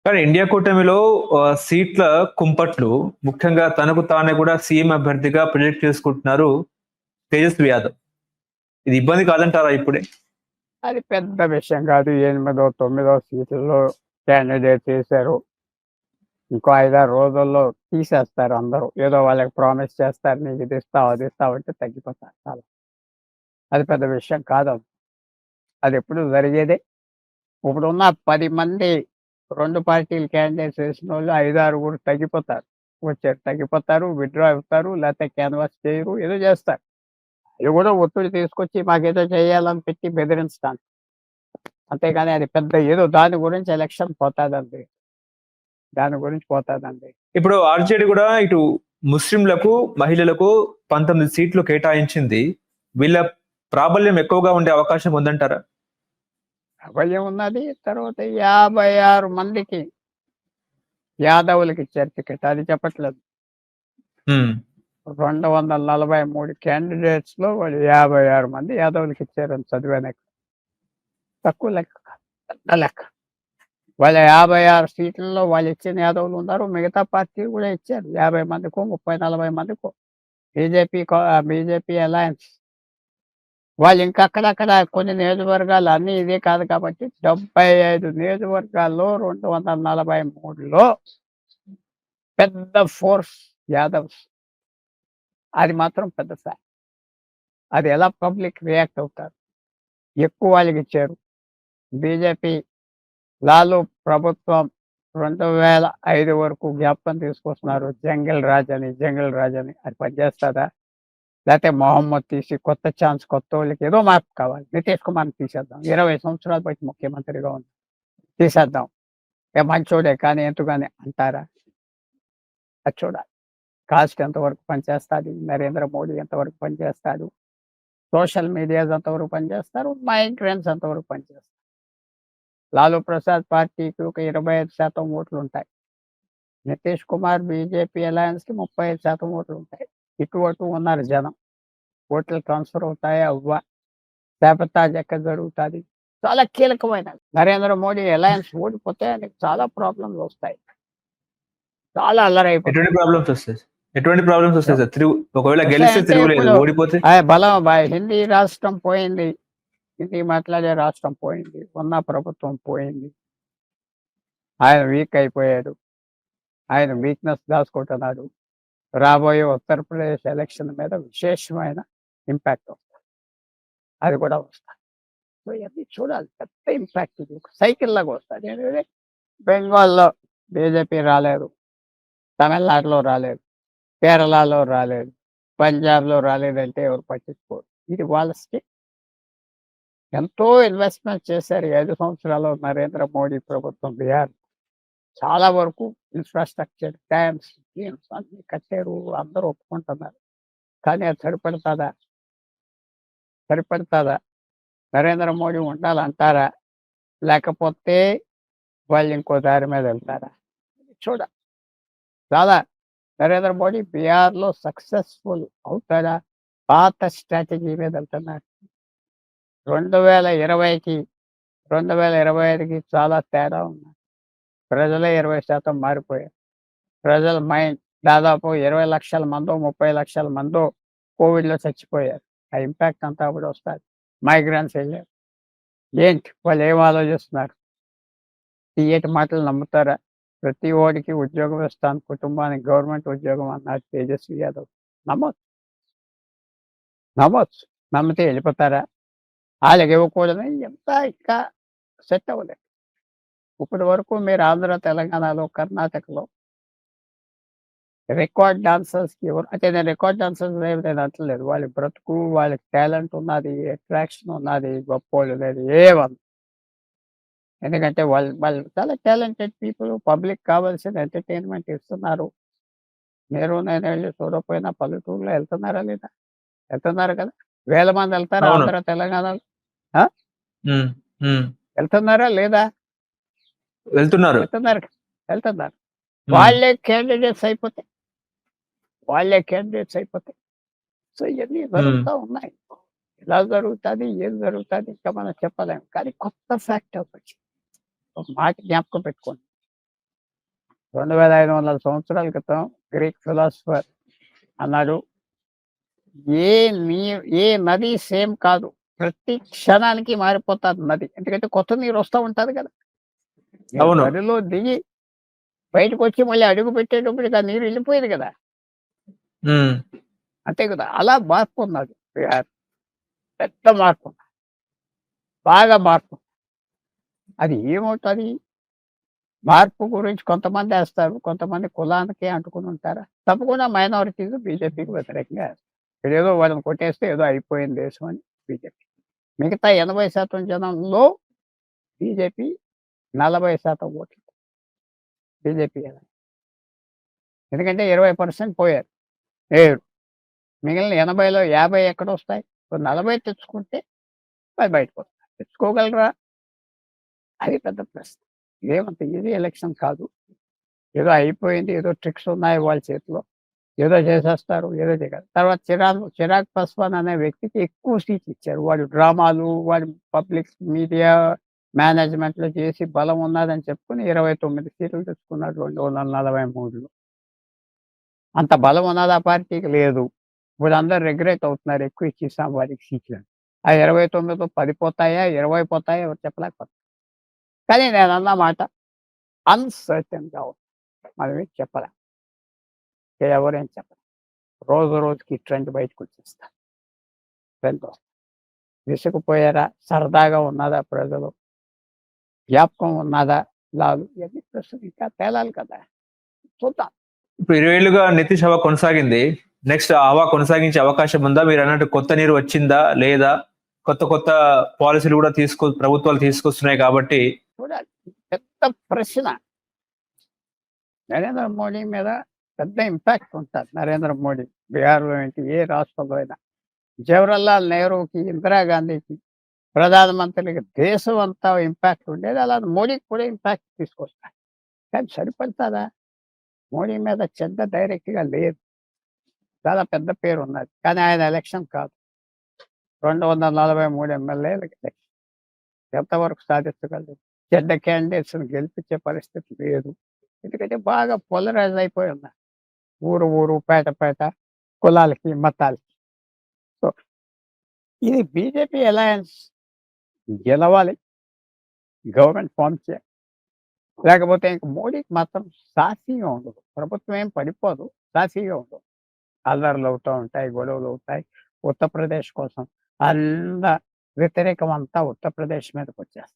కానీ ఇండియా కూటమిలో సీట్ల కుంపట్లు ముఖ్యంగా తనకు తానే కూడా సీఎం అభ్యర్థిగా ప్రొజెక్ట్ చేసుకుంటున్నారు తేజస్వి యాదవ్. ఇది ఇబ్బంది కాదంటారా ఇప్పుడే? అది పెద్ద విషయం కాదు. 8, 9 సీట్లలో క్యాండిడేట్ చేశారు. ఇంకో 5, 6 రోజుల్లో తీసేస్తారు అందరూ. ఏదో వాళ్ళకి ప్రామిస్ చేస్తారు, నీకు ఇది ఇస్తావు, అది ఇస్తావు అంటే తగ్గిపోతారు చాలా. అది పెద్ద విషయం కాదు. అది ఎప్పుడు జరిగేదే. ఇప్పుడున్న 10 మంది 2 పార్టీలు క్యాండిడేట్స్ వేసిన వాళ్ళు 5, 6 కూడా తగ్గిపోతారు, విత్డ్రా అవుతారు, లేకపోతే క్యాన్వాస్ చేయరు, ఏదో చేస్తారు. అది కూడా ఒత్తిడి తీసుకొచ్చి మాకేదో చేయాలని పెట్టి బెదిరించడానికి. అంతేగాని అది పెద్ద ఏదో దాని గురించి ఎలక్షన్ పోతాదండి. ఇప్పుడు ఆర్జేడీ కూడా ఇటు ముస్లింలకు, మహిళలకు 19 సీట్లు కేటాయించింది. వీళ్ళ ప్రాబల్యం ఎక్కువగా ఉండే అవకాశం ఉందంటారా? ప్రాబల్యం ఉన్నది. తర్వాత 56 మందికి యాదవులకి ఇచ్చారు టికెట్. అది చెప్పట్లేదు. 243 క్యాండిడేట్స్ లో వాళ్ళు 56 మంది యాదవులకి ఇచ్చారని చదివాను. తక్కువ లెక్క కాదు, పెద్ద లెక్క. వాళ్ళ 56 సీట్లలో వాళ్ళు ఇచ్చిన యాదవులు ఉన్నారు. మిగతా పార్టీలు కూడా ఇచ్చారు. 50 మందికో, 30, 40 మందికో. బీజేపీ అలయన్స్ వాళ్ళు ఇంకా అక్కడక్కడ కొన్ని నియోజకవర్గాలు అన్ని ఇదే కాదు కాబట్టి 75 నియోజకవర్గాల్లో 243లో పెద్ద ఫోర్స్ యాదవ్స్. అది మాత్రం పెద్ద ఫ్యాక్ట్. అది ఎలా పబ్లిక్ రియాక్ట్ అవుతారు. ఎక్కువ వాళ్ళకి ఇచ్చారు. బీజేపీ లాలు ప్రభుత్వం 2005 వరకు జ్ఞాపకం తీసుకొస్తున్నారు. జంగిల్ రాజ్ అని అది పనిచేస్తుందా? లేకపోతే మొహమ్మద్ తీసి కొత్త ఛాన్స్, కొత్త వాళ్ళకి ఏదో మార్పు కావాలి. నితీష్ కుమార్ని తీసేద్దాం. 20 సంవత్సరాలు బట్టి ముఖ్యమంత్రిగా ఉంది, తీసేద్దాం. మంచోడే కానీ ఎందుకని అంటారా? అది చూడాలి. కాస్ట్ ఎంతవరకు పనిచేస్తుంది, నరేంద్ర మోడీ ఎంతవరకు పనిచేస్తాడు, సోషల్ మీడియాస్ ఎంతవరకు పనిచేస్తారు, మైగ్రెంట్స్ ఎంతవరకు పనిచేస్తారు. లాలూ ప్రసాద్ పార్టీకి ఒక 25% ఓట్లు ఉంటాయి. నితీష్ కుమార్ బీజేపీ అలయన్స్కి 35% ఓట్లు ఉంటాయి. ఇటు ఉన్నారు జనం. ఓట్లు ట్రాన్స్ఫర్ అవుతాయా అవ్వా, శాపతాజ్ ఎక్కడ జరుగుతుంది, చాలా కీలకమైన. నరేంద్ర మోడీ అలయన్స్ ఓడిపోతే ఆయనకి చాలా ప్రాబ్లమ్స్ వస్తాయి. చాలా అల్లరైపోతుంది. ఎటువంటి ప్రాబ్లమ్స్ వస్తాయి సార్? ఒకవేళ గెలిస్తే తిరుగులేదు, ఓడిపోతే బలం హిందీ రాష్ట్రం పోయింది, హిందీ మాట్లాడే రాష్ట్రం పోయింది, ఉన్న ప్రభుత్వం పోయింది. ఆయన వీక్ అయిపోయాడు. ఆయన వీక్నెస్ దాచుకుంటున్నాడు. రాబోయే ఉత్తరప్రదేశ్ ఎలక్షన్ మీద విశేషమైన ఇంపాక్ట్ వస్తుంది. అది కూడా వస్తుంది. సో ఇవన్నీ చూడాలి. పెద్ద ఇంపాక్ట్. ఇది ఒక సైకిల్ లాగా వస్తుంది. ఎందుకంటే బెంగాల్లో బీజేపీ రాలేదు, తమిళనాడులో రాలేదు, కేరళలో రాలేదు, పంజాబ్లో రాలేదంటే ఎవరు పట్టించుకోరు. ఇది వాళ్ళ స్టేట్. ఎంతో ఇన్వెస్ట్మెంట్ చేశారు 5 సంవత్సరాలు నరేంద్ర మోడీ ప్రభుత్వం. బీహార్ చాలా వరకు ఇన్ఫ్రాస్ట్రక్చర్, డ్యామ్స్, స్కీమ్స్ అన్ని కట్టారు. అందరూ ఒప్పుకుంటున్నారు. కానీ అది సరిపడుతుందా? నరేంద్ర మోడీ ఉండాలంటారా, లేకపోతే వాళ్ళు ఇంకో దారి మీద వెళ్తారా? చూడాలి. చాలా నరేంద్ర మోడీ బీహార్లో సక్సెస్ఫుల్ అవుతాడా? పాత స్ట్రాటజీ మీద వెళ్తున్నారు. 2020కి 2025కి చాలా తేడా ఉంది. ప్రజలే 20% మారిపోయారు. ప్రజల మైండ్ దాదాపు 20 లక్షల మందో, 30 లక్షల మందో కోవిడ్లో చచ్చిపోయారు. ఆ ఇంపాక్ట్ అంతా అప్పుడు వస్తుంది. మైగ్రెంట్స్ వెళ్ళారు. ఏంటి వాళ్ళు ఏం ఆలోచిస్తున్నారు? తీయటి మాటలు నమ్ముతారా? ప్రతి ఓడికి ఉద్యోగం ఇస్తాను, కుటుంబానికి గవర్నమెంట్ ఉద్యోగం అన్నారు తేజస్వి యాదవ్. నమ్మొచ్చు. నమ్మితే వెళ్ళిపోతారా? వాళ్ళకి ఇవ్వకూడదని ఎంత ఇంకా సెట్ అవ్వలేదు. ఇప్పటి వరకు మీరు ఆంధ్ర, తెలంగాణలో, కర్ణాటకలో రికార్డ్ డాన్సర్స్కి ఎవరు అంటే, నేను రికార్డ్ డాన్సర్స్ నేను అంటలేదు. వాళ్ళ బ్రతుకు, వాళ్ళకి టాలెంట్ ఉన్నది, అట్రాక్షన్ ఉన్నది, గొప్పోళ్ళు లేదు ఏమన్నా. ఎందుకంటే వాళ్ళు చాలా టాలెంటెడ్ పీపుల్. పబ్లిక్ కావాల్సిన ఎంటర్టైన్మెంట్ ఇస్తున్నారు. నేను వెళ్ళి చూడకపోయినా పల్లెటూరులో వెళ్తున్నారా లేదా? వెళ్తున్నారు కదా. వేల మంది వెళ్తారా ఆంధ్ర, తెలంగాణలో? వెళ్తున్నారా లేదా? వెళ్తున్నారు. వాళ్ళే క్యాండిడేట్స్ అయిపోతాయి. సో ఇవన్నీ జరుగుతూ ఉన్నాయి. ఎలా జరుగుతుంది, ఏం జరుగుతుంది ఇంకా మనం చెప్పలేము. కానీ కొత్త ఫ్యాక్ట్ ఒకటి, ఒక మాట జ్ఞాపకం పెట్టుకోండి. 2500 సంవత్సరాల క్రితం గ్రీక్ ఫిలాసఫర్ అన్నాడు, ఏ ఏ నది సేమ్ కాదు. ప్రతి క్షణానికి మారిపోతాది నది. ఎందుకంటే కొత్త నీరు వస్తా ఉంటది కదా! మీరు అవును. నదిలో దిగి బయటకొచ్చి మళ్ళీ అడుగు పెట్టేటప్పటికి ఆ నీరు వెళ్ళిపోయేది కదా! హ్మ్. అంతే కదా! అలా మార్పున్నది. బీహార్ పెద్ద మార్పు. బాగా మార్పు. అది ఏమవుతది? మార్పు గురించి కొంతమందేస్తారు. కొంతమంది కులానికే అంటుకొని ఉంటారా? తప్పకుండా మైనారిటీలు బీజేపీకి వ్యతిరేకంగా ఏస్తారు. ఇక్కడేదో వాళ్ళని కొట్టేస్తే ఏదో అయిపోయింది దేశం అని బీజేపీ. మిగతా 80% జనంలో బీజేపీ 40% ఓట్లు. బీజేపీ ఎలా? ఎందుకంటే 20% పోయారు. లేరు. మిగిలిన 80లో 50 ఎక్కడొస్తాయి? ఓ 40 తెచ్చుకుంటే అది బయటకొస్తాయి. తెచ్చుకోగలరా? అది పెద్ద ప్రశ్న. ఇదేమంత ఈజీ ఎలక్షన్ కాదు. ఏదో అయిపోయింది. ఏదో ట్రిక్స్ ఉన్నాయి వాళ్ళ చేతిలో. ఏదో చేసేస్తారు. ఏదో చేయగలరు. తర్వాత చిరాగ్ పాస్వాన్ అనే వ్యక్తికి ఎక్కువ సీట్లు ఇచ్చారు. వాడు డ్రామాలు, వాడు పబ్లిక్ మీడియా మేనేజ్మెంట్‌లో చేసి బలం ఉన్నదని చెప్పుకొని 29 సీట్లు తెచ్చుకున్నాడు 243లో. అంత బలం ఉన్నది ఆ పార్టీకి లేదు. వీళ్ళందరూ రిగ్రెట్ అవుతున్నారు. ఎక్కువ ఇచ్చేసాం వాడికి సీట్లని. ఆ 29లో 10 పోతాయా? 20 పోతాయా? ఎవరు చెప్పలేకపోతున్నారు. కానీ నేనన్న మాట అన్‌సర్టెన్‌గా ఉంది. మనమేం చెప్పలేం. ఎవరేం చెప్పలేం. రోజు రోజుకి ట్రెండ్ బయటకొచ్చేస్తా. ట్రెండ్ వస్తుంది. విసుగుపోయారా? సరదాగా ఉన్నదా ప్రజలు? జ్ఞాపకం ఉన్నదా? ఇయన్నీ ప్రశ్నలు ఇంకా తేలాలి కదా! చూద్దాం. ఇప్పుడు 20 ఏళ్లుగా నితీష్ హవా కొనసాగింది. నెక్స్ట్ ఆ హవా కొనసాగించే అవకాశం ఉందా? మీరన్నట్టు కొత్త నీరు వచ్చిందా? లేదా? కొత్త పాలిసీలు కూడా ప్రభుత్వాలు తీసుకొస్తున్నాయి కాబట్టి చూడాలి. పెద్ద ప్రశ్న. నరేంద్ర మోడీ మీద పెద్ద ఇంపాక్ట్ ఉంటది. నరేంద్ర మోడీ బీహార్‌లో ఏంటి, ఏ రాష్ట్రంలో అయినా. జవహర్లాల్ నెహ్రూకి, ఇందిరాగాంధీకి, ప్రధానమంత్రికి దేశం అంతా ఇంపాక్ట్ ఉండేది. అలా మోడీకి కూడా ఇంపాక్ట్ తీసుకొస్తాయి. కానీ సరిపడతదా? మోడీ మీద చెడ్డ డైరెక్ట్‌గా లేదు. చాలా పెద్ద పేరున్నది. కానీ ఆయన ఎలక్షన్ కాదు. 243 ఎమ్మెల్యేలకి ఎలక్షన్. ఎంతవరకు సాధించగలరు? చెడ్డ క్యాండిడేట్స్‌ని గెలిపించే పరిస్థితి లేదు. ఎందుకంటే బాగా పోలరైజ్ అయిపోయి ఉన్నారు. ఊరు, పేట, కులాలకి, మతాలకి. సో, ఇది బీజేపీ అలయన్స్ గెలవాలి. గవర్నమెంట్ ఫార్మ్ చేయాలి. లేకపోతే ఇంక మోడీకి మాత్రం సాఫీగా ఉండదు. ప్రభుత్వం ఏం పడిపోదు. సాఫీగా ఉండదు. అల్లర్లు అవుతా ఉంటాయి. గొడవలు అవుతాయి. ఉత్తరప్రదేశ్ కోసం వ్యతిరేకం అంతా ఉత్తరప్రదేశ్ మీదకొచ్చేస్తుంది.